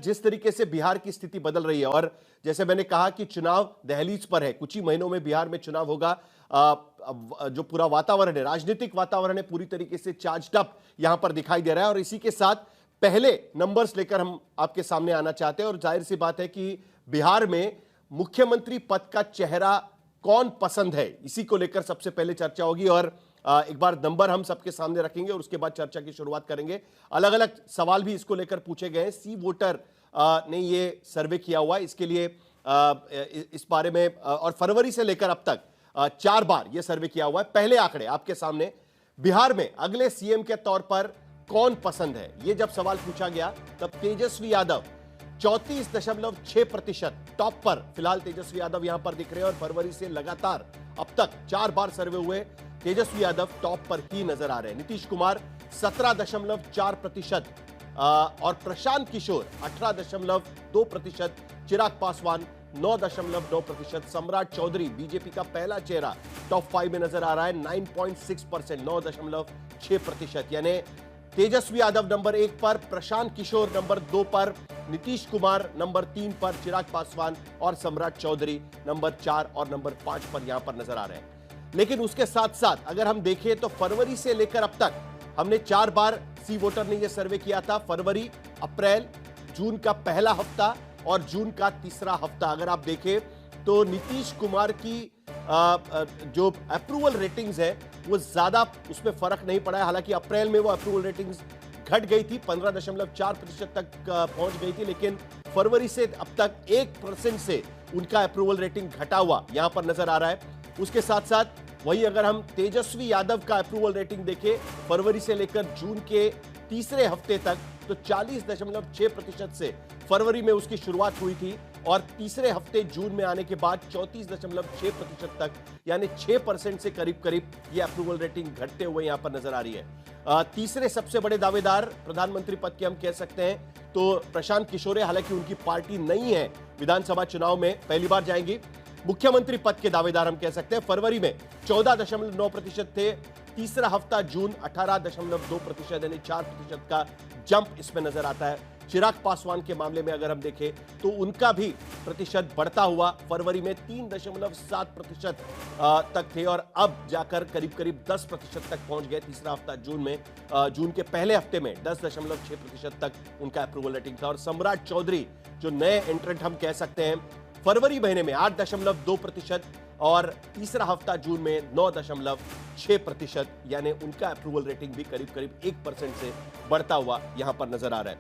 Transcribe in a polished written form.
जिस तरीके से बिहार की स्थिति बदल रही है और जैसे मैंने कहा कि चुनाव दहलीज पर है, कुछ ही महीनों में बिहार में चुनाव होगा। जो पूरा वातावरण है, राजनीतिक वातावरण है, पूरी तरीके से चार्ज्ड अप यहां पर दिखाई दे रहा है और इसी के साथ पहले नंबर्स लेकर हम आपके सामने आना चाहते हैं। और जाहिर सी बात है कि बिहार में मुख्यमंत्री पद का चेहरा कौन पसंद है, इसी को लेकर सबसे पहले चर्चा होगी और एक बार नंबर हम सबके सामने रखेंगे और उसके बाद चर्चा की शुरुआत करेंगे। अलग अलग सवाल भी इसको लेकर पूछे गए हैं। सी वोटर ने ये सर्वे किया हुआ है, इसके लिए इस बारे में और फरवरी से लेकर अब तक 4 बार यह सर्वे किया हुआ है। पहले आंकड़े आपके सामने, बिहार में अगले सीएम के तौर पर कौन पसंद है, यह जब सवाल पूछा गया तब तेजस्वी यादव 34.6% टॉप पर फिलहाल तेजस्वी यादव यहां पर दिख रहे हैं और फरवरी से लगातार अब तक 4 बार सर्वे हुए, तेजस्वी यादव टॉप पर ही नजर आ रहे हैं। नीतीश कुमार 17.4% और प्रशांत किशोर 18.2%, चिराग पासवान 9.9%, सम्राट चौधरी बीजेपी का पहला चेहरा टॉप 5 में नजर आ रहा है 9.6%, 9.6%। यानी तेजस्वी यादव नंबर 1 पर, प्रशांत किशोर नंबर 2 पर, नीतीश कुमार नंबर 3 पर, चिराग पासवान और सम्राट चौधरी नंबर 4 और नंबर 5 पर यहां पर नजर आ रहे हैं। लेकिन उसके साथ साथ अगर हम देखें तो फरवरी से लेकर अब तक हमने 4 बार सी वोटर ने यह सर्वे किया था। फरवरी, अप्रैल, जून का पहला हफ्ता और जून का तीसरा हफ्ता। अगर आप देखें तो नीतीश कुमार की जो अप्रूवल रेटिंग्स है वो ज्यादा उसमें फर्क नहीं पड़ा है। हालांकि अप्रैल में वो अप्रूवल रेटिंग्स घट गई थी, 15.4% तक पहुंच गई थी, लेकिन फरवरी से अब तक 1% से उनका अप्रूवल रेटिंग घटा हुआ यहां पर नजर आ रहा है। उसके साथ साथ वही अगर हम तेजस्वी यादव का अप्रूवल रेटिंग देखें फरवरी से लेकर जून के तीसरे हफ्ते तक, तो 40.6% से फरवरी में उसकी शुरुआत हुई थी और तीसरे हफ्ते जून में आने के बाद 34.6% तक, यानी 6% से करीब करीब यह अप्रूवल रेटिंग घटते हुए यहां पर नजर आ रही है। तीसरे सबसे बड़े दावेदार प्रधानमंत्री पद के हम कह सकते हैं तो प्रशांत किशोर है। हालांकि उनकी पार्टी नहीं है, विधानसभा चुनाव में पहली बार जाएंगी। मुख्यमंत्री पद के दावेदार हम कह सकते हैं, फरवरी में 14.9% थे, तीसरा हफ्ता जून 18.2%, यानी 4% का जंप इसमें नजर आता है। चिराग पासवान के मामले में अगर हम देखें तो उनका भी प्रतिशत बढ़ता हुआ फरवरी में 3.7% तक थे और अब जाकर करीब करीब 10% तक पहुंच गए। तीसरा हफ्ता जून में, जून के पहले हफ्ते में 10.6% तक उनका अप्रूवल रेटिंग था। और सम्राट चौधरी जो नए एंट्रेंट हम कह सकते हैं, फरवरी महीने में 8.2% और तीसरा हफ्ता जून में 9.6%, यानी उनका अप्रूवल रेटिंग भी करीब करीब 1% से बढ़ता हुआ यहां पर नजर आ रहा है।